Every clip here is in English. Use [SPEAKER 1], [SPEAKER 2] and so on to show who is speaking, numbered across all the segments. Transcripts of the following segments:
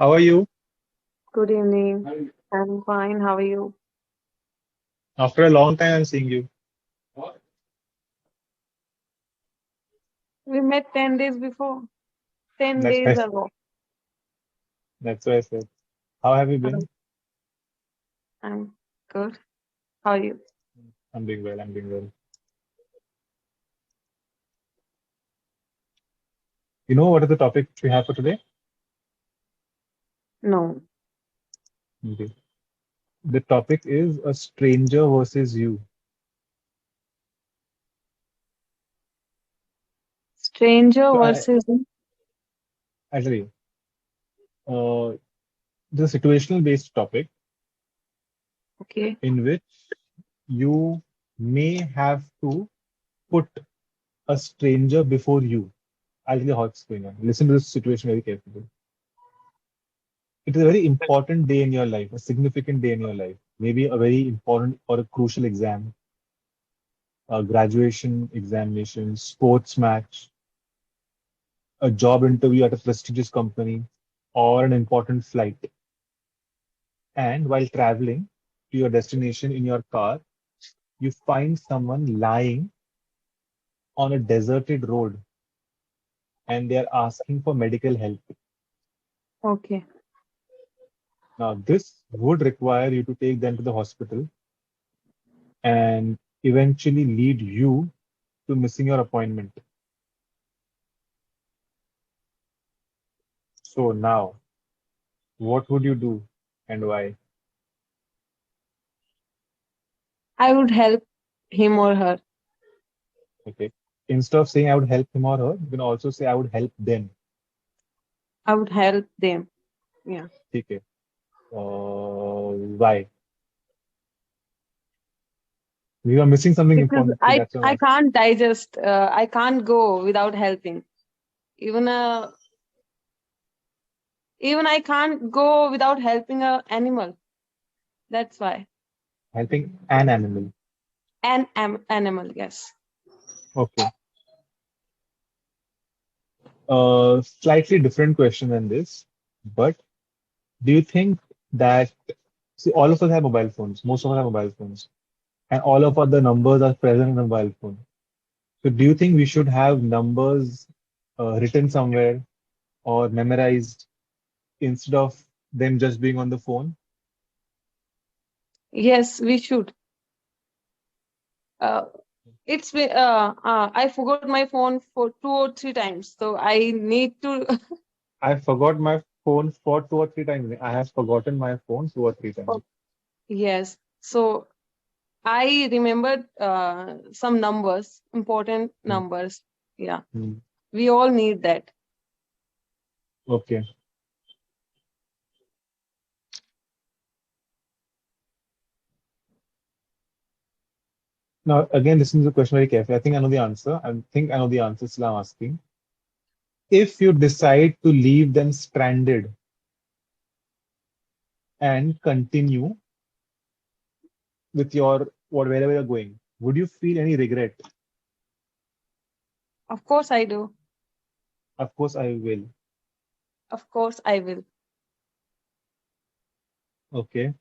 [SPEAKER 1] How are you?
[SPEAKER 2] Good evening. I'm fine. How are you?
[SPEAKER 1] After a long time, I'm seeing you.
[SPEAKER 2] We met 10 days before, 10
[SPEAKER 1] That's
[SPEAKER 2] days
[SPEAKER 1] why,
[SPEAKER 2] ago.
[SPEAKER 1] that's why I said. How have you
[SPEAKER 2] Um,
[SPEAKER 1] been?
[SPEAKER 2] I'm good. How are you?
[SPEAKER 1] I'm doing well. I'm doing well. You know what is the topic we have for today?
[SPEAKER 2] No.
[SPEAKER 1] Okay. The topic is a stranger versus you.
[SPEAKER 2] Stranger
[SPEAKER 1] So
[SPEAKER 2] versus.
[SPEAKER 1] I'll tell you. Uh, this is a situational based topic
[SPEAKER 2] Okay.
[SPEAKER 1] in which you may have to put a stranger before you. I'll tell you how it's going on. Listen to this situation very carefully. It is a very important day in your life, a significant day in your life, maybe a very important or a crucial exam, a graduation examination, sports match, a job interview at a prestigious company, or an important flight. And while traveling to your destination in your car, you find someone lying on a deserted road and they're asking for medical help.
[SPEAKER 2] Okay.
[SPEAKER 1] Now, this would require you to take them to the hospital and eventually lead you to missing your appointment. So now, what would you do and why?
[SPEAKER 2] I would help him or her.
[SPEAKER 1] Okay. Instead of saying I would help him or her, you can also say I would help them.
[SPEAKER 2] I would help them. Yeah.
[SPEAKER 1] Okay. Why? We are missing something
[SPEAKER 2] Because
[SPEAKER 1] important. So
[SPEAKER 2] I,
[SPEAKER 1] that's
[SPEAKER 2] I
[SPEAKER 1] why.
[SPEAKER 2] can't digest, I can't go without helping. Even even I can't go without helping a animal. That's why.
[SPEAKER 1] Helping an animal.
[SPEAKER 2] Animal, yes.
[SPEAKER 1] Okay. Slightly different question than this, but do you think that, see, all of us have mobile phones, most of us have mobile phones, and all of the numbers are present in the mobile phone. So do you think we should have numbers written somewhere or memorized instead of them just being on the phone?
[SPEAKER 2] Yes, we should. Uh, I forgot my phone for 2 or 3 times, so I need to.
[SPEAKER 1] I forgot my phone for 2 or 3 times. I have forgotten my phone 2 or 3 times.
[SPEAKER 2] Yes, so I remembered some numbers, important
[SPEAKER 1] Hmm.
[SPEAKER 2] numbers. Yeah,
[SPEAKER 1] Hmm.
[SPEAKER 2] we all need that.
[SPEAKER 1] Okay. Now, again, listen to the question very carefully. I think I know the answer. I think I know the answer, still I'm asking. If you decide to leave them stranded and continue with your wherever you're going, would you feel any regret?
[SPEAKER 2] Of course, I do.
[SPEAKER 1] Of course, I will.
[SPEAKER 2] Of course, I will.
[SPEAKER 1] Okay.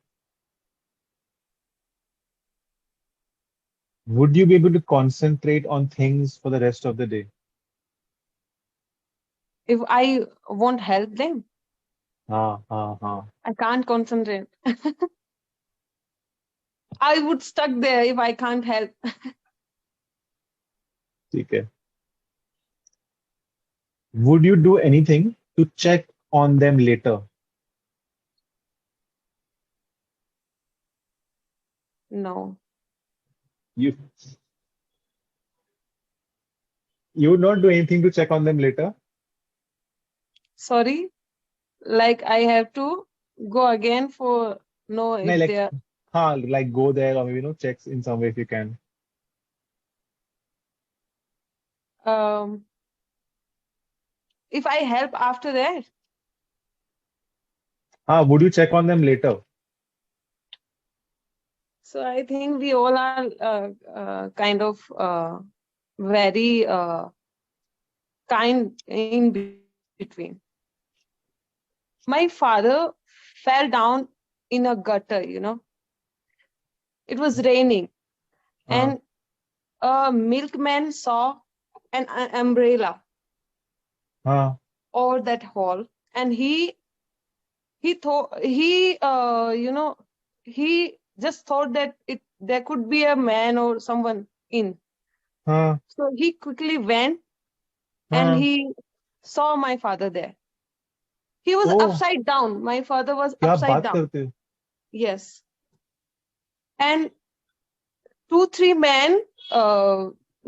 [SPEAKER 1] Would you be able to concentrate on things for the rest of the day?
[SPEAKER 2] If I won't help them,
[SPEAKER 1] हाँ.
[SPEAKER 2] I can't concentrate. I would stuck there if I can't help.
[SPEAKER 1] ठीक है. Would you do anything to check on them later?
[SPEAKER 2] No,
[SPEAKER 1] You you would not do anything to check on them later?
[SPEAKER 2] sorry. Like I have to go again for know
[SPEAKER 1] No,
[SPEAKER 2] if
[SPEAKER 1] like,
[SPEAKER 2] they're.
[SPEAKER 1] like go there or maybe checks in some way if you can.
[SPEAKER 2] Um, if I help after that,
[SPEAKER 1] Would you check on them later?
[SPEAKER 2] so I think we all are kind of very kind in between. my father fell down in a gutter, you know. It was raining,
[SPEAKER 1] Uh,
[SPEAKER 2] and a milkman saw an umbrella
[SPEAKER 1] uh,
[SPEAKER 2] over that hole, and he thought he just thought that it there could be a man or someone in.
[SPEAKER 1] uh,
[SPEAKER 2] So he quickly went, and
[SPEAKER 1] uh.
[SPEAKER 2] he saw my father there. He was
[SPEAKER 1] Oh,
[SPEAKER 2] upside down. My father was
[SPEAKER 1] क्या
[SPEAKER 2] upside
[SPEAKER 1] बात
[SPEAKER 2] down.
[SPEAKER 1] करते हो?
[SPEAKER 2] Yes. And two, three men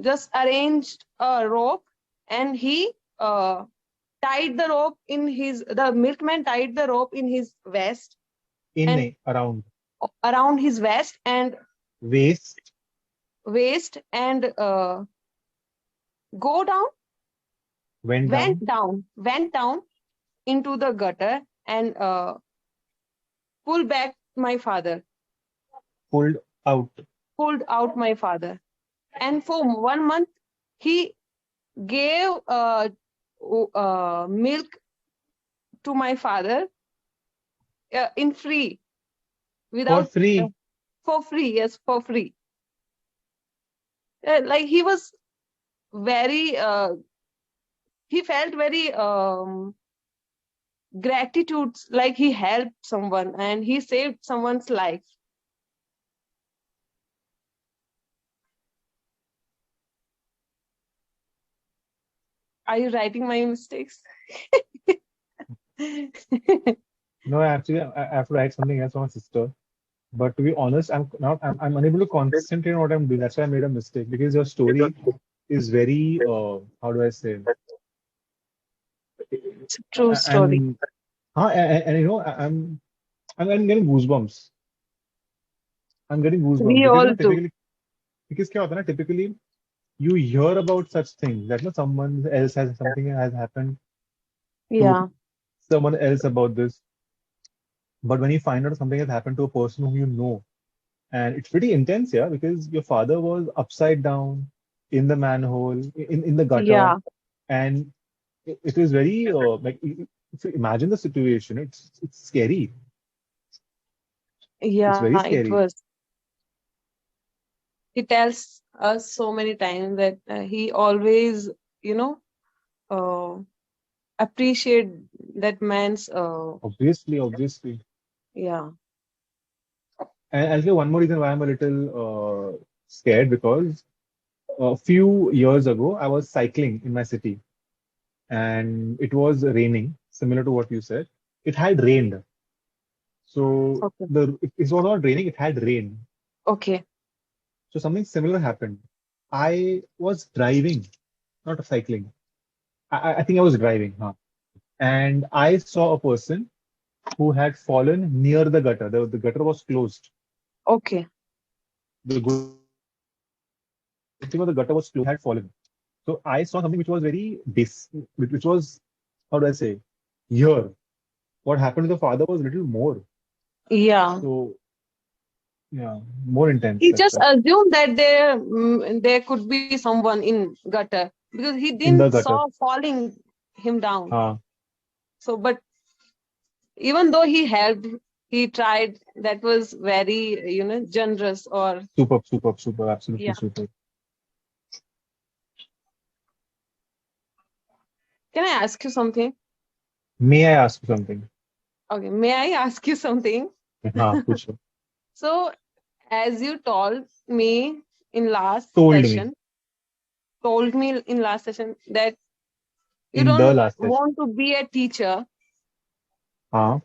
[SPEAKER 2] just arranged a rope, and he tied the rope in the milkman tied the rope in his vest,
[SPEAKER 1] In
[SPEAKER 2] and
[SPEAKER 1] नहीं, around.
[SPEAKER 2] around his vest and
[SPEAKER 1] Waist
[SPEAKER 2] waist, and go down,
[SPEAKER 1] went down,
[SPEAKER 2] went down into the gutter, and pull back my father,
[SPEAKER 1] pulled out.
[SPEAKER 2] pulled out my father. And for 1 month, he gave milk to my father in free,
[SPEAKER 1] For
[SPEAKER 2] without
[SPEAKER 1] free.
[SPEAKER 2] for free. Yes, for free. Like very he felt very gratitude, like he helped someone and he saved someone's life. Are you writing my mistakes?
[SPEAKER 1] No, actually, I have to write something else for my sister. But to be honest, I'm unable to concentrate on what I'm doing. That's why I made a mistake because your story is very how do I say?
[SPEAKER 2] It's a true story.
[SPEAKER 1] And and you know, I'm getting goosebumps. I'm getting goosebumps
[SPEAKER 2] We
[SPEAKER 1] because you
[SPEAKER 2] all
[SPEAKER 1] know
[SPEAKER 2] do.
[SPEAKER 1] typically because क्या होता है ना typically you hear about such things that no someone else has something has happened to
[SPEAKER 2] Yeah.
[SPEAKER 1] someone else about this, but when you find out something has happened to a person whom you know, and it's pretty intense, yeah, because your father was upside down in the manhole in the gutter,
[SPEAKER 2] Yeah.
[SPEAKER 1] and it is very like if you imagine the situation, it's scary. It's
[SPEAKER 2] Yeah,
[SPEAKER 1] very
[SPEAKER 2] it
[SPEAKER 1] scary.
[SPEAKER 2] was. He tells us so many times that he always, you know, uh, appreciate that man's
[SPEAKER 1] Obviously.
[SPEAKER 2] yeah.
[SPEAKER 1] And I'll give one more reason why I'm a little scared because a few years ago, I was cycling in my city and it was raining, similar to what you said. It had rained. So
[SPEAKER 2] Okay.
[SPEAKER 1] it was not raining, it had rain.
[SPEAKER 2] Okay.
[SPEAKER 1] So something similar happened. I was driving, not cycling. I think I was driving, huh? And I saw a person who had fallen near the gutter. The gutter was closed.
[SPEAKER 2] Okay.
[SPEAKER 1] The good thing was the gutter was closed. He had fallen. So I saw something which was very which was, how do I say, here. What happened to the father was a little more.
[SPEAKER 2] Yeah.
[SPEAKER 1] So, yeah, more intense.
[SPEAKER 2] He
[SPEAKER 1] That's
[SPEAKER 2] just
[SPEAKER 1] why.
[SPEAKER 2] assumed that there could be someone in gutter because he
[SPEAKER 1] In
[SPEAKER 2] didn't
[SPEAKER 1] the gutter.
[SPEAKER 2] saw falling him down.
[SPEAKER 1] Ah,
[SPEAKER 2] So, but even though he helped, he tried. That was very, generous. Or
[SPEAKER 1] superb, absolutely
[SPEAKER 2] yeah.
[SPEAKER 1] super.
[SPEAKER 2] Can I ask you something?
[SPEAKER 1] May I ask you something?
[SPEAKER 2] Okay. May I ask you something?
[SPEAKER 1] हाँ, पूछो.
[SPEAKER 2] So, as you me in last
[SPEAKER 1] Told me
[SPEAKER 2] session, told me in last session that you
[SPEAKER 1] in the
[SPEAKER 2] don't
[SPEAKER 1] last session.
[SPEAKER 2] want to be a teacher,
[SPEAKER 1] हाँ.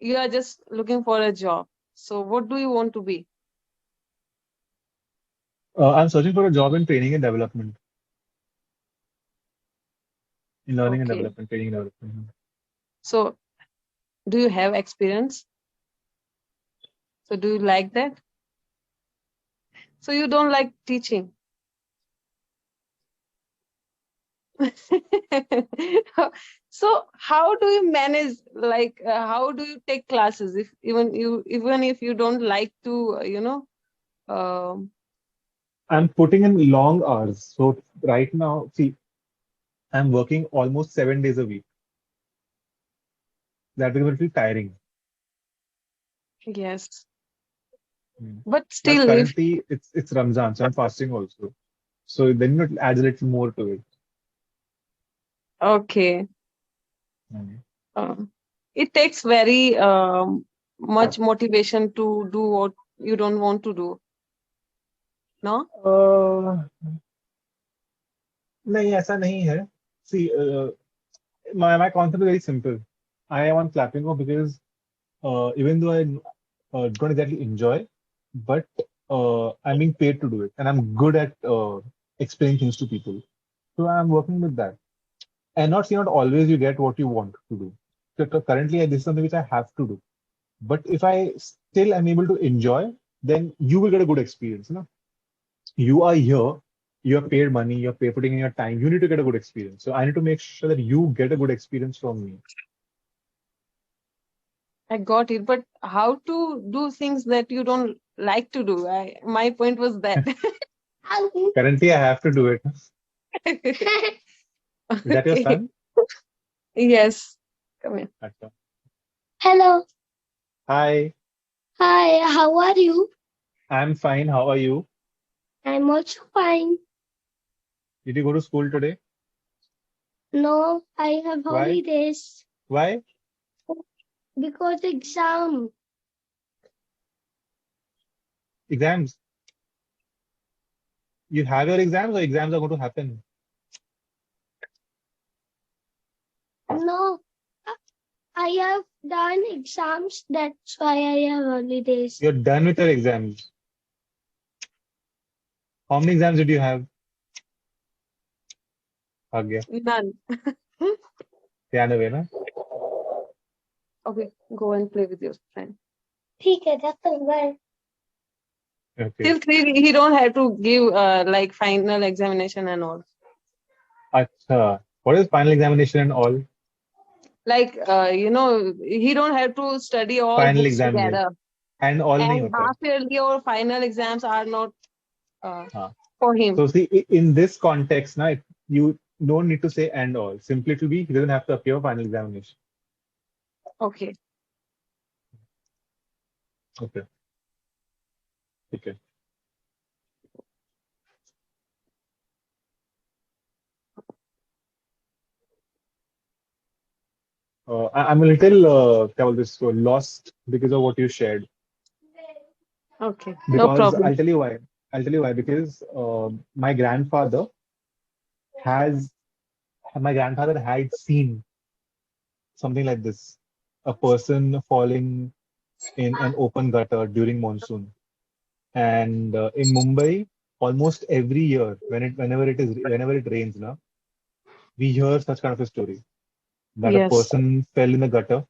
[SPEAKER 2] you are just looking for a job. So what do you want to be?
[SPEAKER 1] I'm searching for a job in training and development, in learning and
[SPEAKER 2] Okay.
[SPEAKER 1] development, training and development.
[SPEAKER 2] So do you have experience? So do you like that? So you don't like teaching. So how do you manage, like how do you take classes if even if you don't like to um
[SPEAKER 1] I'm putting in long hours. So right now, see, I'm working almost 7 days a week. That becomes a little tiring.
[SPEAKER 2] Yes.
[SPEAKER 1] Mm.
[SPEAKER 2] But
[SPEAKER 1] But
[SPEAKER 2] still, if
[SPEAKER 1] currently it's Ramzan, so I'm fasting also. So then it adds a little more to it.
[SPEAKER 2] okay,
[SPEAKER 1] Mm.
[SPEAKER 2] um, it takes very much motivation to do what you don't want to do. No?
[SPEAKER 1] Uh, नहीं ऐसा नहीं है. See, my concept is very simple. I am on Clapingo because even though I don't exactly enjoy, but I'm being paid to do it, and I'm good at explaining things to people. So I'm working with that. And not always you get what you want to do. So currently, this is something which I have to do. But if I still am able to enjoy, then you will get a good experience. You are here, you are paid money, you're putting in your time. You need to get a good experience. So I need to make sure that you get a good experience from me.
[SPEAKER 2] I got it. But how to do things that you don't like to do? My point was that.
[SPEAKER 1] Currently, I have to do it. Is that your
[SPEAKER 2] Okay.
[SPEAKER 1] son?
[SPEAKER 2] Yes. Come here.
[SPEAKER 1] Acha.
[SPEAKER 3] Hello.
[SPEAKER 1] Hi,
[SPEAKER 3] Hi, how are you?
[SPEAKER 1] I'm fine. How are you?
[SPEAKER 3] I'm also fine.
[SPEAKER 1] Did you go to school today?
[SPEAKER 3] No, I have
[SPEAKER 1] Why?
[SPEAKER 3] holidays
[SPEAKER 1] Why?
[SPEAKER 3] because exam.
[SPEAKER 1] Exams. You have your exams or exams are going to happen?
[SPEAKER 3] No, I have done exams. That's why I have holidays.
[SPEAKER 1] You're done with your exams. How many exams did you have? Agya.
[SPEAKER 2] None.
[SPEAKER 1] ध्यान हुए ना?
[SPEAKER 2] Okay, go and play with your friend.
[SPEAKER 3] ठीक है, जाता हूँ, bye.
[SPEAKER 1] Okay.
[SPEAKER 2] Till 3, he don't have to give like final examination and all.
[SPEAKER 1] Acha. What is final examination and all?
[SPEAKER 2] Like he don't have to study all
[SPEAKER 1] Final
[SPEAKER 2] books
[SPEAKER 1] exam है.
[SPEAKER 2] together.
[SPEAKER 1] And all नहीं
[SPEAKER 2] And
[SPEAKER 1] होता है.
[SPEAKER 2] half yearly or final exams are not
[SPEAKER 1] हाँ.
[SPEAKER 2] for him.
[SPEAKER 1] So see, in this context, na, you don't need to say and all. Simply it will be, he doesn't have to appear for final examination.
[SPEAKER 2] Okay.
[SPEAKER 1] Okay. Okay. I'm a little क्या बोलते हैं इसको, lost because of what you shared.
[SPEAKER 2] Okay. No
[SPEAKER 1] Because
[SPEAKER 2] problem.
[SPEAKER 1] I'll tell you why. I'll tell you why. Because my grandfather has my grandfather had seen something like this, a person falling in an open gutter during monsoon. And in Mumbai, almost every year, whenever it rains, na, we hear such kind of a story that a
[SPEAKER 2] Yes.
[SPEAKER 1] person fell in the gutter.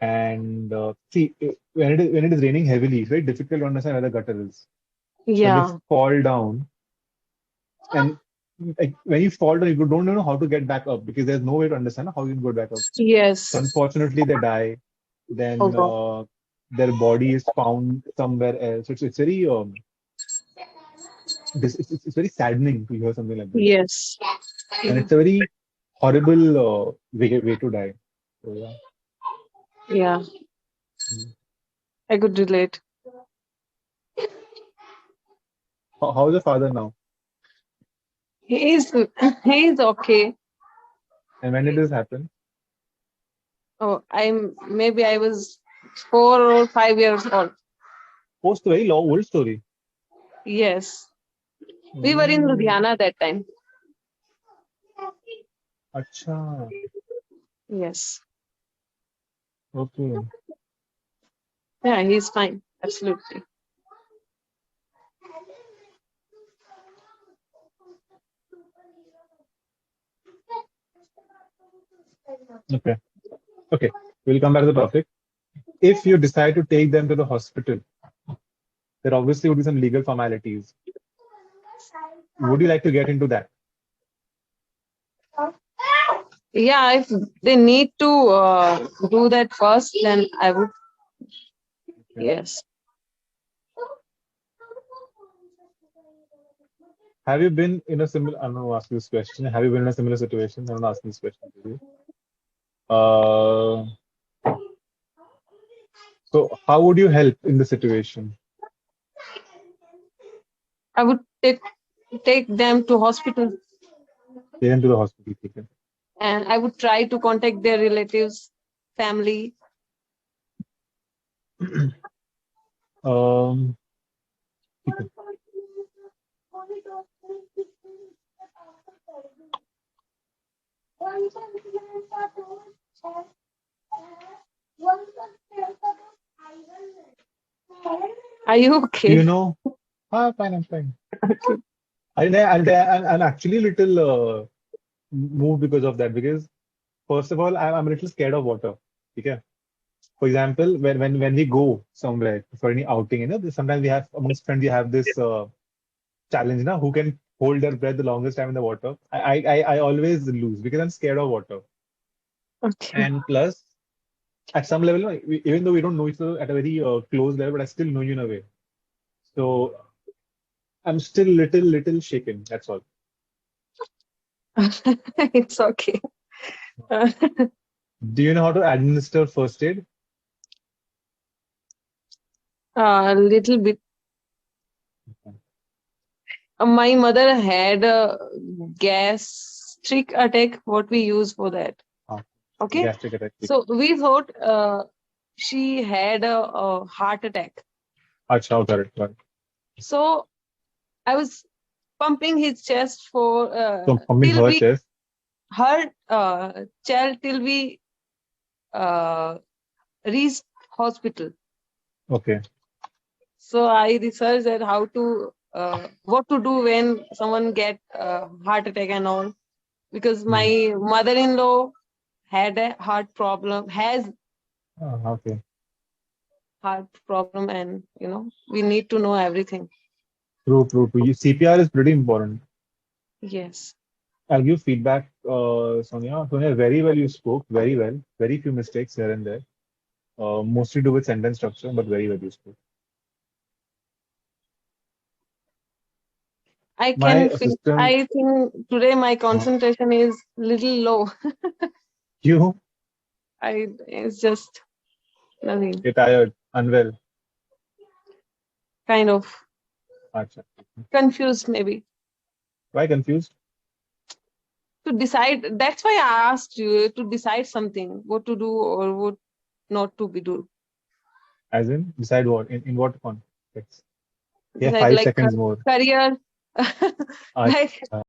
[SPEAKER 1] And see, when it is raining heavily, it's very difficult to understand where the gutter is. So when they
[SPEAKER 2] Yeah.
[SPEAKER 1] fall down, and like, when you fall down, you don't know how to get back up because there's no way to understand how you can go back up. So
[SPEAKER 2] Yes.
[SPEAKER 1] unfortunately, they die.
[SPEAKER 2] Oh
[SPEAKER 1] Then
[SPEAKER 2] God.
[SPEAKER 1] their body is found somewhere else. It's very it's very saddening to hear something like this,
[SPEAKER 2] Yes.
[SPEAKER 1] and it's a very horrible way to die. So yeah.
[SPEAKER 2] Yeah.
[SPEAKER 1] Mm.
[SPEAKER 2] I could relate.
[SPEAKER 1] How's your father now?
[SPEAKER 2] He's okay.
[SPEAKER 1] And when did this happen?
[SPEAKER 2] Oh, maybe I was 4 or 5 years old.
[SPEAKER 1] Oh, it's a very long old story.
[SPEAKER 2] Yes. We were in
[SPEAKER 1] Oh,
[SPEAKER 2] Ludhiana that time.
[SPEAKER 1] acha.
[SPEAKER 2] Yes.
[SPEAKER 1] Okay.
[SPEAKER 2] Yeah, he's fine. Absolutely.
[SPEAKER 1] Okay. Okay. We'll come back to the topic. If you decide to take them to the hospital, there obviously would be some legal formalities. Would you like to get into that?
[SPEAKER 2] Yeah, if they need to do that first, then I would.
[SPEAKER 1] Okay.
[SPEAKER 2] Yes.
[SPEAKER 1] Have you been in a similar? I'm going to ask you this question. Have you been in a similar situation? I'm going to ask this question to you. So how would you help in the situation?
[SPEAKER 2] I would take them to hospital,
[SPEAKER 1] Take them to the hospital. Okay.
[SPEAKER 2] and I would try to contact their relatives, family.
[SPEAKER 1] Um, ठीक है.
[SPEAKER 2] Are you
[SPEAKER 1] Do
[SPEAKER 2] okay?
[SPEAKER 1] you know? Fine, I'm fine. I'm actually a little moved because of that. Because first of all, I'm a little scared of water. Okay. For example, when we go somewhere for any outing, sometimes we have amongst friends we have this challenge, who can hold their breath the longest time in the water. I always lose because I'm scared of water.
[SPEAKER 2] Okay.
[SPEAKER 1] And plus, at some level, even though we don't know each other at a very close level, but I still know you in a way. So I'm still little shaken. That's all.
[SPEAKER 2] It's okay.
[SPEAKER 1] Do you know how to administer first aid?
[SPEAKER 2] A little bit. My mother had a gastric attack, what we use for that.
[SPEAKER 1] Ah,
[SPEAKER 2] Okay.
[SPEAKER 1] gastric attack.
[SPEAKER 2] So we thought she had a heart attack.
[SPEAKER 1] Acha, got it.
[SPEAKER 2] So I was pumping his chest for
[SPEAKER 1] So pumping
[SPEAKER 2] till
[SPEAKER 1] her
[SPEAKER 2] we
[SPEAKER 1] chest.
[SPEAKER 2] her child till we reached hospital.
[SPEAKER 1] Okay.
[SPEAKER 2] So I researched that how to what to do when someone get heart attack and all, because my mother-in-law had a heart problem, has
[SPEAKER 1] Okay.
[SPEAKER 2] heart problem, and we need to know everything.
[SPEAKER 1] True. CPR is pretty important.
[SPEAKER 2] Yes.
[SPEAKER 1] I'll give feedback, Sonia. Sonia, very well you spoke, very well. Very few mistakes here and there. Mostly do with sentence structure, but very well you spoke.
[SPEAKER 2] I
[SPEAKER 1] My
[SPEAKER 2] can feel.
[SPEAKER 1] assistant,
[SPEAKER 2] I think today my concentration is little low.
[SPEAKER 1] you,
[SPEAKER 2] It's just nothing.
[SPEAKER 1] you're tired, unwell.
[SPEAKER 2] Kind of
[SPEAKER 1] Acha.
[SPEAKER 2] confused maybe
[SPEAKER 1] Why confused?
[SPEAKER 2] to decide. That's why I asked you to decide something, what to do or what not to be do.
[SPEAKER 1] As in, decide what? In what context? Yeah,
[SPEAKER 2] Decide
[SPEAKER 1] five
[SPEAKER 2] like
[SPEAKER 1] seconds more.
[SPEAKER 2] career, like
[SPEAKER 1] Acha.